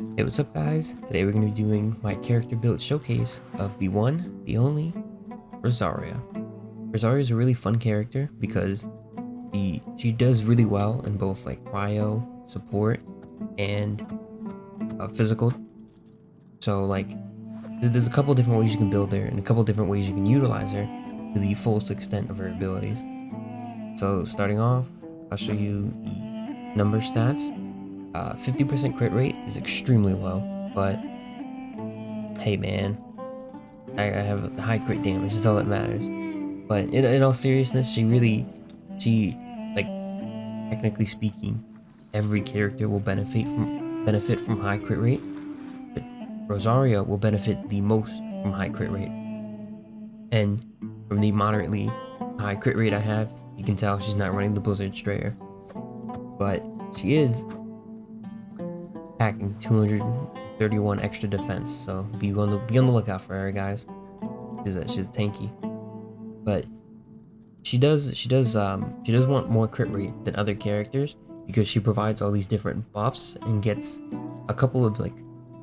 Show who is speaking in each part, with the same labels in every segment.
Speaker 1: Hey, what's up guys? Today we're going to be doing my character build showcase of the one, the only, Rosaria. Rosaria is a really fun character because she does really well in both like cryo, support, and physical. So like, there's a couple different ways you can build her and a couple different ways you can utilize her to the fullest extent of her abilities. So starting off, I'll show you the number stats. 50% crit rate is extremely low, but hey man, I have high crit damage, that's all that matters. But in all seriousness, she, like, technically speaking, every character will benefit from high crit rate, but Rosaria will benefit the most from high crit rate. And from the moderately high crit rate I have, you can tell she's not running the Blizzard Strayer. But she is packing 231 extra defense, so be on the lookout for her, guys. She's tanky. But she does want more crit rate than other characters because she provides all these different buffs and gets a couple of like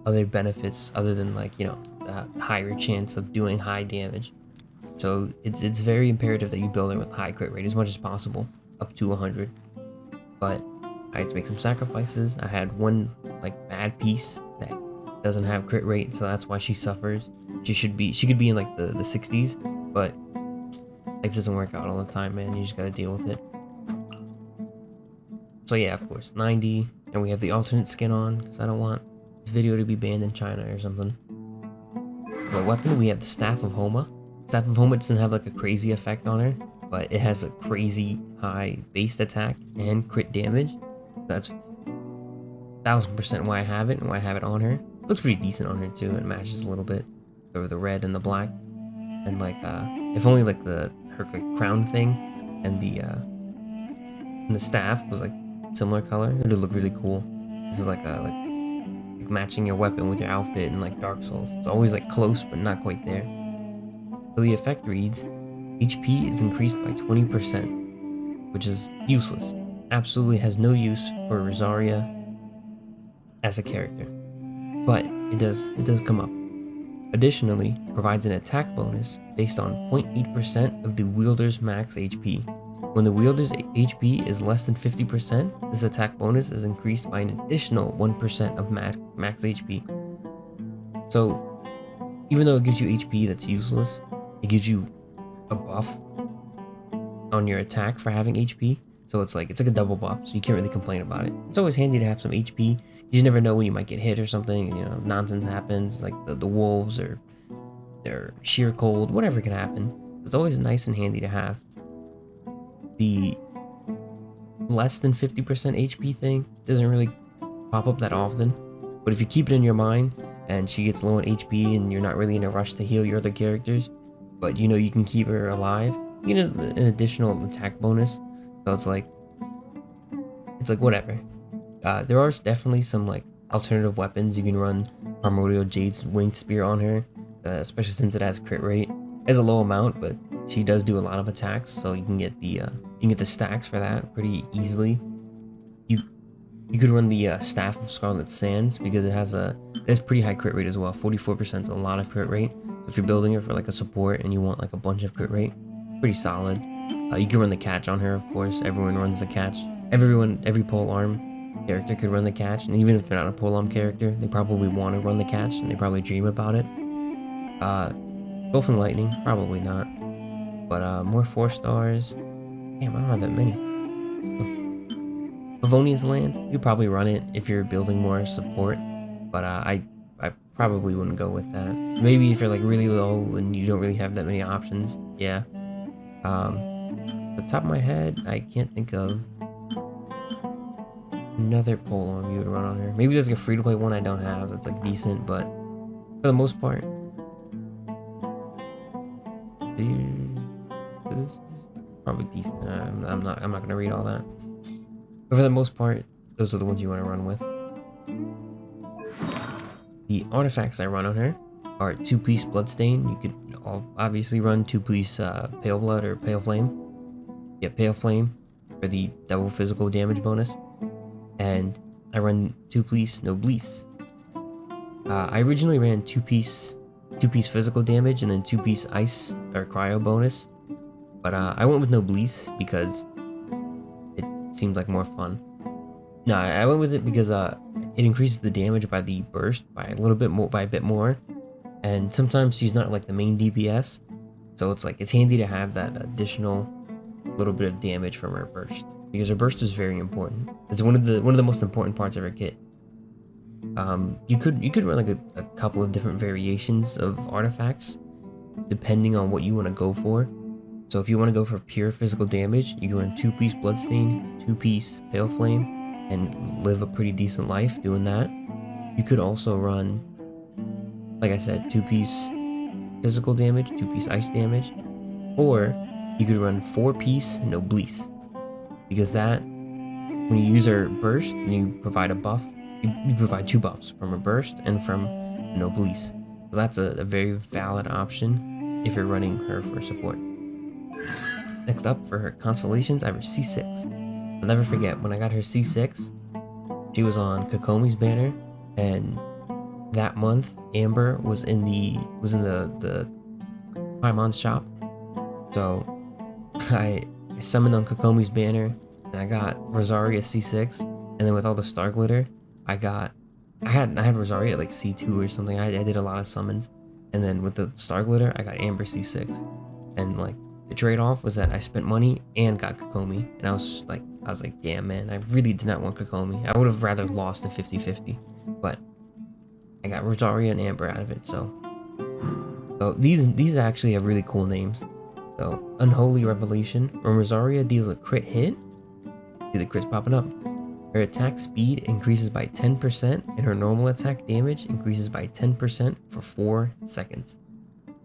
Speaker 1: other benefits other than like, you know, higher chance of doing high damage. So it's very imperative that you build it with high crit rate as much as possible, up to 100. But I had to make some sacrifices. I had one like bad piece that doesn't have crit rate, so that's why she suffers. She could be in like the 60s, but life doesn't work out all the time, man. You just gotta deal with it. So yeah, of course, 90, and we have the alternate skin on because I don't want this video to be banned in China or something. The weapon, we have the Staff of Homa. Staff of Homa doesn't have like a crazy effect on her, but it has a crazy high base attack and crit damage. That's 1000% why I have it and why I have it on her. Looks pretty decent on her too. It matches a little bit over the red and the black. And like if only like her like, crown thing and the staff was like similar color, it would look really cool. This is like matching your weapon with your outfit in like Dark Souls. It's always like close but not quite there. So the effect reads, HP is increased by 20%, which is useless. Absolutely has no use for Rosaria as a character, but it does come up. Additionally, provides an attack bonus based on 0.8% of the wielder's max HP. When the wielder's HP is less than 50%, this attack bonus is increased by an additional 1% of max HP. So, even though it gives you HP that's useless, it gives you a buff on your attack for having HP. So it's like a double buff, so you can't really complain about it. It's always handy to have some HP. You just never know when you might get hit or something, you know, nonsense happens, like the wolves or their sheer cold, whatever can happen. It's always nice and handy to have. The less than 50% HP thing doesn't really pop up that often, but if you keep it in your mind and she gets low on HP and you're not really in a rush to heal your other characters, but you know you can keep her alive, you get an additional attack bonus. So it's like whatever. There are definitely some like alternative weapons. You can run Primordial Jade's Winged Spear on her, especially since it has crit rate. It has a low amount, but she does do a lot of attacks, so you can get the stacks for that pretty easily. You could run the Staff of Scarlet Sands because it has pretty high crit rate as well. 44% is a lot of crit rate. So if you're building it for like a support and you want like a bunch of crit rate, pretty solid. You can run the catch on her, of course. Everyone runs the catch. Every pole arm character could run the catch, and even if they're not a pole arm character, they probably want to run the catch and they probably dream about it. Golf and Lightning, probably not. But more 4 stars. Damn, I don't have that many. Favonius Lance, you probably run it if you're building more support, but I probably wouldn't go with that. Maybe if you're like really low and you don't really have that many options, yeah. The top of my head, I can't think of another pole arm you would run on her. Maybe there's like a free-to-play one I don't have that's like decent, but for the most part, this is probably decent. I'm not gonna read all that. But for the most part, those are the ones you want to run with. The artifacts I run on her are 2-piece Bloodstain. You could obviously run 2-piece Pale Blood or Pale Flame. Yeah, Pale Flame for the double physical damage bonus. And I run 2-piece Noblesse I originally ran two-piece physical damage and then two-piece ice or cryo bonus, but I went with Noblesse because it seemed like more fun. No, I went with it because it increases the damage by the burst by a bit more, and sometimes she's not like the main DPS, so it's handy to have that additional little bit of damage from her burst, because her burst is very important. It's one of the most important parts of her kit. You could run like a couple of different variations of artifacts depending on what you want to go for. So if you want to go for pure physical damage, you can run two-piece Bloodstain, two-piece Pale Flame, and live a pretty decent life doing that. You could also run, like I said, two-piece physical damage, two-piece ice damage, or you could run four-piece Noblesse, because that, when you use her burst and you provide a buff, you provide two buffs from her burst and from Noblesse. So that's a very valid option if you're running her for support. Next up, for her constellations, I have her C6. I'll never forget when I got her C6. She was on Kokomi's banner, and that month Amber was in the Paimon's shop. So I summoned on Kokomi's banner, and I got Rosaria C6, and then with all the star glitter, I had Rosaria at like C2 or something. I did a lot of summons, and then with the star glitter, I got Amber C6, and like the trade-off was that I spent money and got Kokomi, and I was like, damn man, I really did not want Kokomi. I would have rather lost a 50-50, but I got Rosaria and Amber out of it. So these actually have really cool names. So Unholy Revelation, when Rosaria deals a crit hit, see the crits popping up. Her attack speed increases by 10%, and her normal attack damage increases by 10% for 4 seconds.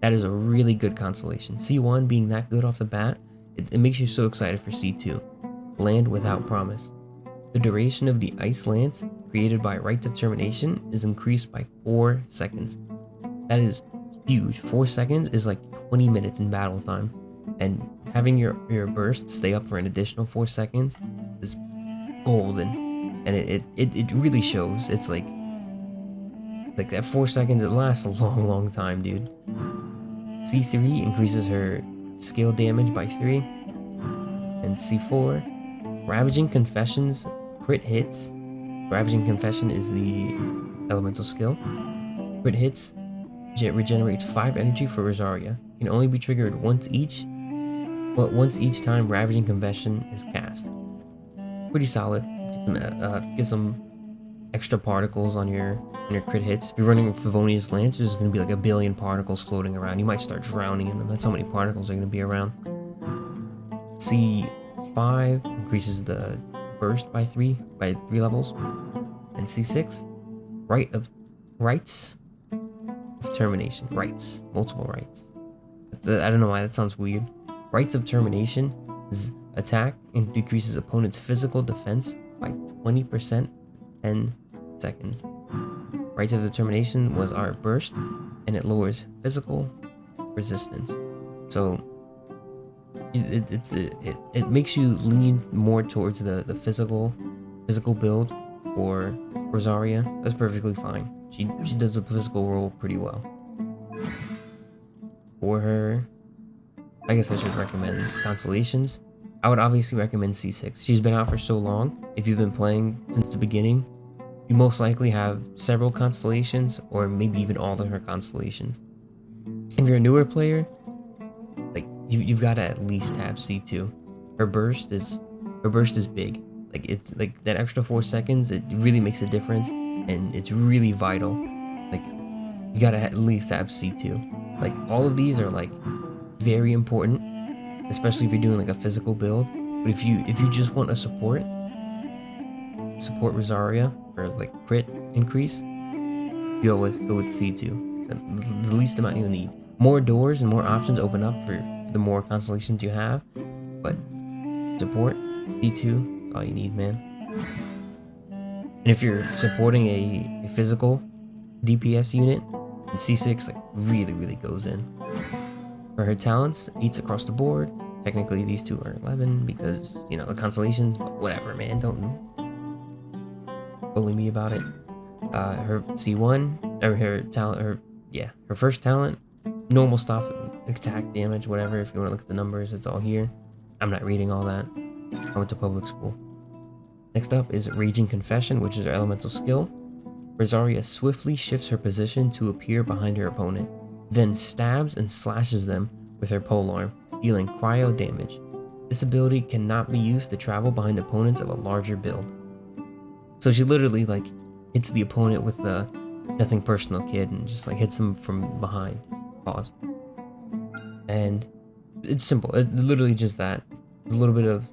Speaker 1: That is a really good constellation. C1 being that good off the bat, it makes you so excited for C2. Land Without Promise. The duration of the Ice Lance created by Rites of Termination is increased by 4 seconds. That is huge. 4 seconds is like 20 minutes in battle time. And having your burst stay up for an additional 4 seconds is golden. And it really shows. It's like that 4 seconds, it lasts a long time, dude. C3 increases her scale damage by 3. And C4, Ravaging Confessions crit hits. Ravaging Confession is the elemental skill. Crit hits regenerates 5 energy for Rosaria. Can only be triggered once each, but once each time Ravaging Confession is cast. Pretty solid. Get some extra particles on your crit hits. If you're running Favonius Lance, there's going to be like a billion particles floating around. You might start drowning in them. That's how many particles are going to be around. C5 increases the burst by 3 levels. And C6, Rites of Termination. Rites. Multiple rites. I don't know why that sounds weird. Rites of Termination is attack and decreases opponent's physical defense by 20% 10 seconds. Rites of Determination was our burst, and it lowers physical resistance. So it makes you lean more towards the physical build for Rosaria. That's perfectly fine. She does the physical role pretty well. For her, I guess I should recommend constellations. I would obviously recommend C6. She's been out for so long. If you've been playing since the beginning, you most likely have several constellations, or maybe even all of her constellations. If you're a newer player, like you've got to at least have C2. Her burst is big. Like it's like that extra 4 seconds. It really makes a difference, and it's really vital. Like you gotta at least have C2. Like all of these are like very important, especially if you're doing like a physical build. But if you just want a support Rosaria for like crit increase, go with C2. The least amount you need. More doors and more options open up for the more constellations you have, but support C2 is all you need, man. And if you're supporting a physical DPS unit, then C6 like really goes in. For her talents, eats across the board. Technically these two are 11 because, you know, the constellations, but whatever, man, don't bully me about it. Her C1 or her talent, her first talent, normal stuff, attack damage, whatever. If you want to look at the numbers, it's all here. I'm not reading all that. I went to public school. Next up is Raging Confession, which is her elemental skill. Rosaria swiftly shifts her position to appear behind her opponent, then stabs and slashes them with her polearm, dealing cryo damage. This ability cannot be used to travel behind opponents of a larger build. So she literally like hits the opponent with the nothing personal kid and just like hits him from behind. Pause. And it's simple. It's literally just that. There's a little bit of,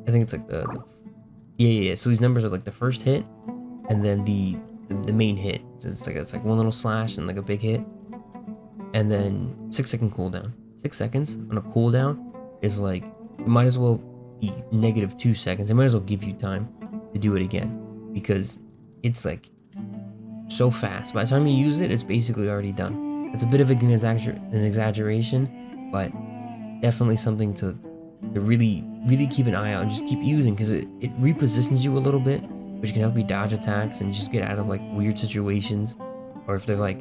Speaker 1: I think it's like yeah. So these numbers are like the first hit, and then the main hit. So it's like one little slash and like a big hit, and then 6-second cooldown. 6 seconds on a cooldown is like, it might as well be -2 seconds. It might as well give you time to do it again, because it's like so fast. By the time you use it, it's basically already done. It's a bit of an exaggeration, but definitely something to really keep an eye out and just keep using, because it repositions you a little bit, which can help you dodge attacks and just get out of like weird situations, or if they're like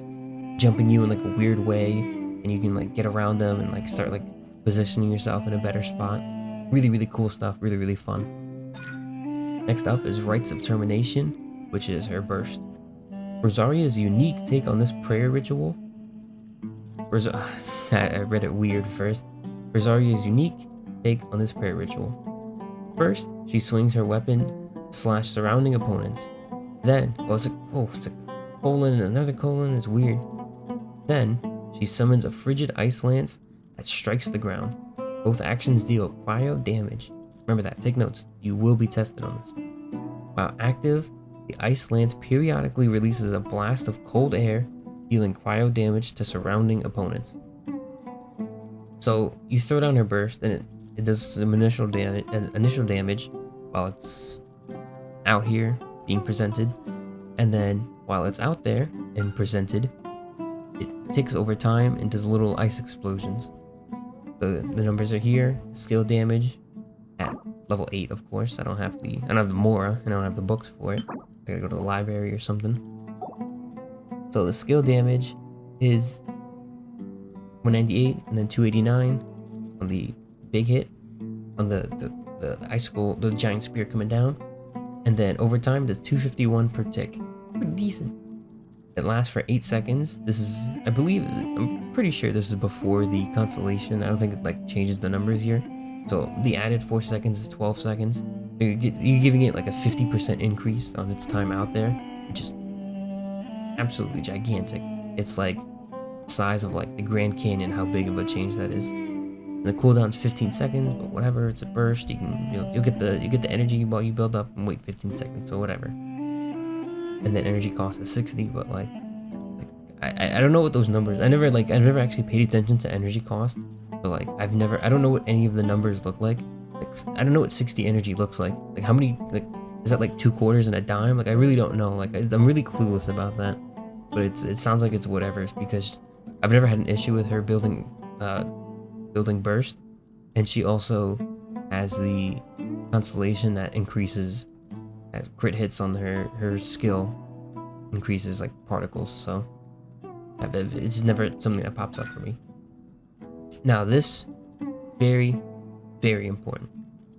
Speaker 1: jumping you in like a weird way, and you can like get around them and like start like positioning yourself in a better spot. Really cool stuff. Really fun. Next up is Rites of Termination, which is her burst. Rosaria's unique take on this prayer ritual. I read it weird first. Rosaria's unique take on this prayer ritual. First, she swings her weapon to slash surrounding opponents. Then, it's a colon and another colon. Is weird. Then, she summons a frigid ice lance that strikes the ground. Both actions deal cryo damage. Remember that. Take notes. You will be tested on this. While active, the ice lance periodically releases a blast of cold air, dealing cryo damage to surrounding opponents. So you throw down her burst, and it does some initial damage while it's out here being presented, and then while it's out there and presented, it ticks over time and does little ice explosions. The numbers are here. Skill damage at level 8, of course. I don't have the Mora, and I don't have the books for it. I gotta go to the library or something. So the skill damage is 198 and then 289 on the big hit, on the icicle, the giant spear coming down, and then over time does 251 per tick. Pretty decent. It lasts for 8 seconds. This is, I'm pretty sure this is before the constellation. I don't think it like changes the numbers here. So the added 4 seconds is 12 seconds. You're giving it like a 50% increase on its time out there, which is absolutely gigantic. It's like the size of like the Grand Canyon, how big of a change that is. And the cooldown's 15 seconds, but whatever, it's a burst. You'll get the energy while you build up and wait 15 seconds, so whatever. And then energy cost is 60, but like I don't know what those numbers. I've never actually paid attention to energy cost. So like I don't know what any of the numbers look like. I don't know what 60 energy looks like. Like how many, like, is that like 2 quarters and a dime? Like I really don't know. Like I'm really clueless about that. But it sounds like it's whatever. It's because I've never had an issue with her building burst, and she also has the constellation that increases at crit hits on her skill, increases like particles. So it's just never something that pops up for me. Now this, very important.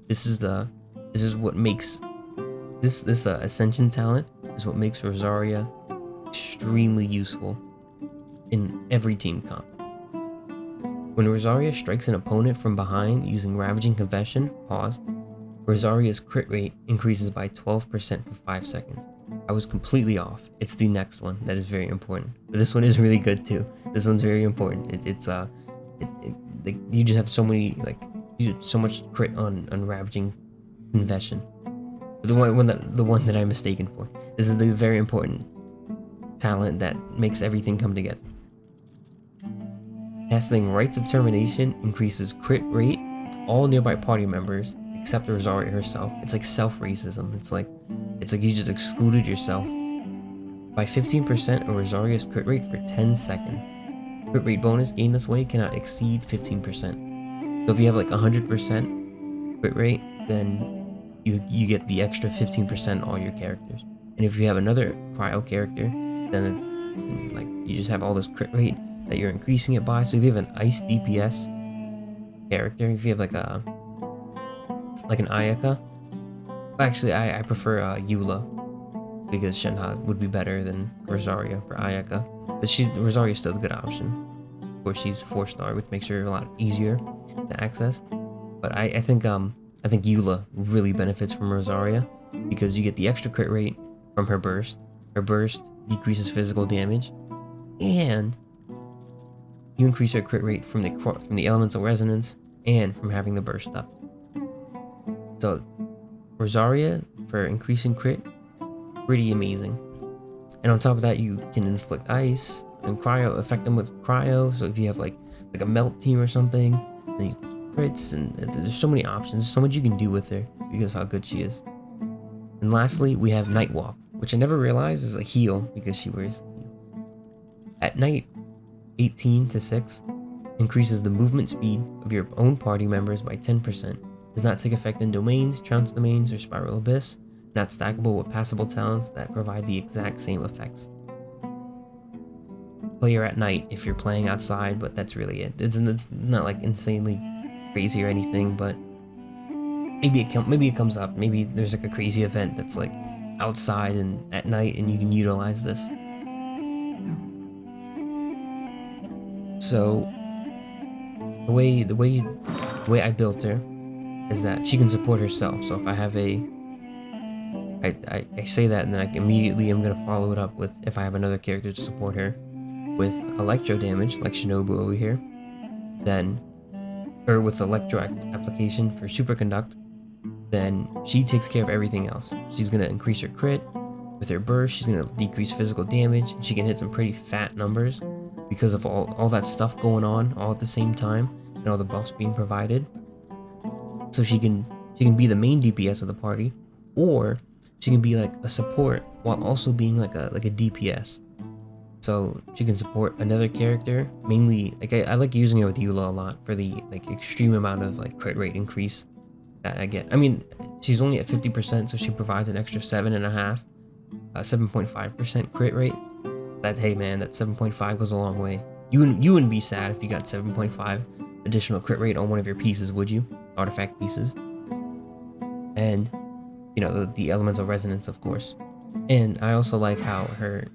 Speaker 1: This is what makes this ascension talent is what makes Rosaria extremely useful in every team comp. When Rosaria strikes an opponent from behind using Ravaging Confession, Rosaria's crit rate increases by 12% for 5 seconds. I was completely off. It's the next one that is very important. But this one is really good too. This one's very important. Like you just have so many, like, you have so much crit on Ravaging Confession. The one that I'm mistaken for. This is the very important talent that makes everything come together. Casting Rites of Termination increases crit rate all nearby party members except Rosaria herself. It's like self-racism. It's like you just excluded yourself by 15% of Rosaria's crit rate for 10 seconds. Crit rate bonus gained this way cannot exceed 15%. So if you have like 100% crit rate, then you get the extra 15% on all your characters. And if you have another cryo character, then like you just have all this crit rate that you're increasing it by. So if you have an ice DPS character, if you have like an Ayaka, actually I prefer Eula, because Shenhe would be better than Rosaria for Ayaka, but Rosaria's still a good option. Of course, she's 4-star, which makes her a lot easier to access. But I think Eula really benefits from Rosaria, because you get the extra crit rate from her burst. Her burst decreases physical damage, and you increase her crit rate from the elemental resonance and from having the burst up. So Rosaria for increasing crit, pretty amazing. And on top of that, you can inflict ice and cryo, affect them with cryo. So if you have like a melt team or something, then you crits, and there's so many options. There's so much you can do with her because of how good she is. And lastly, we have Nightwalk, which I never realized is a heal because she wears at night. 18 to 6 increases the movement speed of your own party members by 10%. Does not take effect in domains, trounce domains, or spiral abyss. Not stackable with passable talents that provide the exact same effects. Player at night if you're playing outside, but that's really it. It's not like insanely crazy or anything, but maybe it comes up. Maybe there's like a crazy event that's like outside and at night, and you can utilize this. So the way I built her is that she can support herself. So if I have I say that, and then I immediately am gonna follow it up with, if I have another character to support her with electro damage, like Shinobu over here, then, or with electro application for superconduct, then she takes care of everything else. She's gonna increase her crit with her burst. She's gonna decrease physical damage. She can hit some pretty fat numbers because of all that stuff going on all at the same time, and all the buffs being provided. So she can be the main DPS of the party, or she can be like a support while also being like a DPS. So she can support another character, mainly like I like using it with Eula a lot for the like extreme amount of like crit rate increase that I get. I mean, she's only at 50%, so she provides an extra 7.5% crit rate. That's, hey man, that 7.5 goes a long way. You wouldn't be sad if you got 7.5 additional crit rate on one of your pieces, would you? Artifact pieces. And you know, the elemental resonance, of course. And I also like how her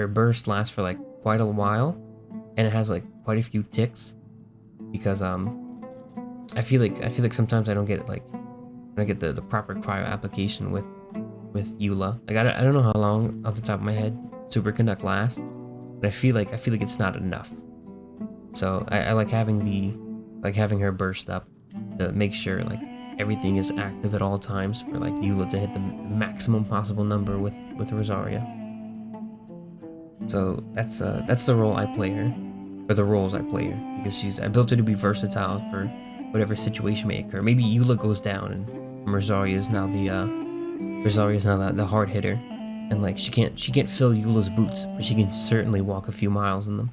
Speaker 1: burst lasts for like quite a while, and it has like quite a few ticks, because I feel like sometimes I don't get the proper cryo application with Eula. Like I don't know how long off the top of my head superconduct lasts, but I feel like it's not enough. So I like having her burst up to make sure like everything is active at all times for like Eula to hit the maximum possible number with Rosaria. So that's the role I play her, or the roles I play her, because I built her to be versatile for whatever situation may occur. Maybe Eula goes down and Rosaria is now the hard hitter, and like she can't fill Eula's boots, but she can certainly walk a few miles in them.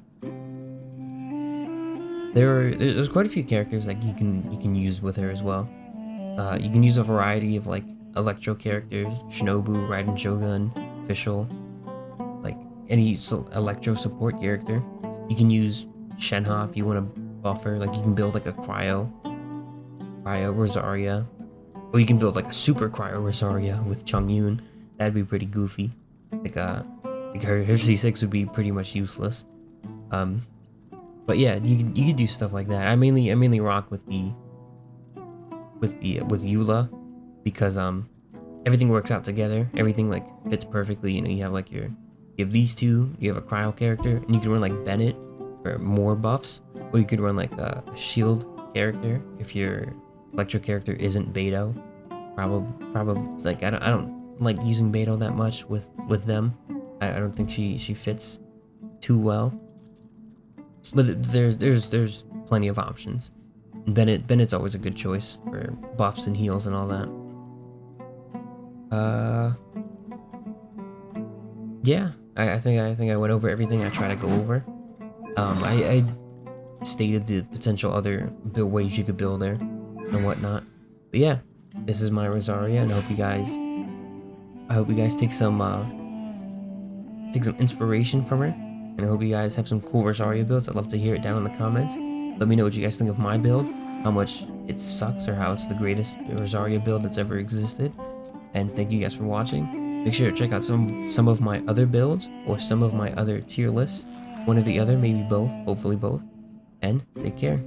Speaker 1: There's quite a few characters that you can use with her as well. You can use a variety of like electro characters: Shinobu, Raiden Shogun, Official, like any electro support character. You can use Shenhe if you want to buffer. Like you can build like a cryo Rosaria, or you can build like a super cryo Rosaria with Chongyun. That'd be pretty goofy. Like her C6 would be pretty much useless. But yeah, you can do stuff like that. I mainly rock with Eula, because everything works out together. Everything like fits perfectly. You know, you have these two. You have a cryo character, and you can run like Bennett for more buffs, or you could run like a shield character if your electro character isn't Beto. Probably like I don't like using Beto that much with them. I don't think she fits too well. But there's plenty of options. And Bennett's always a good choice for buffs and heals and all that. Yeah, I think I went over everything I try to go over. I stated the potential other ways you could build her and whatnot. But yeah, this is my Rosaria, and I hope you guys take some inspiration from her. And I hope you guys have some cool Rosaria builds. I'd love to hear it down in the comments. Let me know what you guys think of my build, how much it sucks or how it's the greatest Rosaria build that's ever existed. And thank you guys for watching. Make sure to check out some of my other builds or some of my other tier lists. One or the other, maybe both, hopefully both. And take care.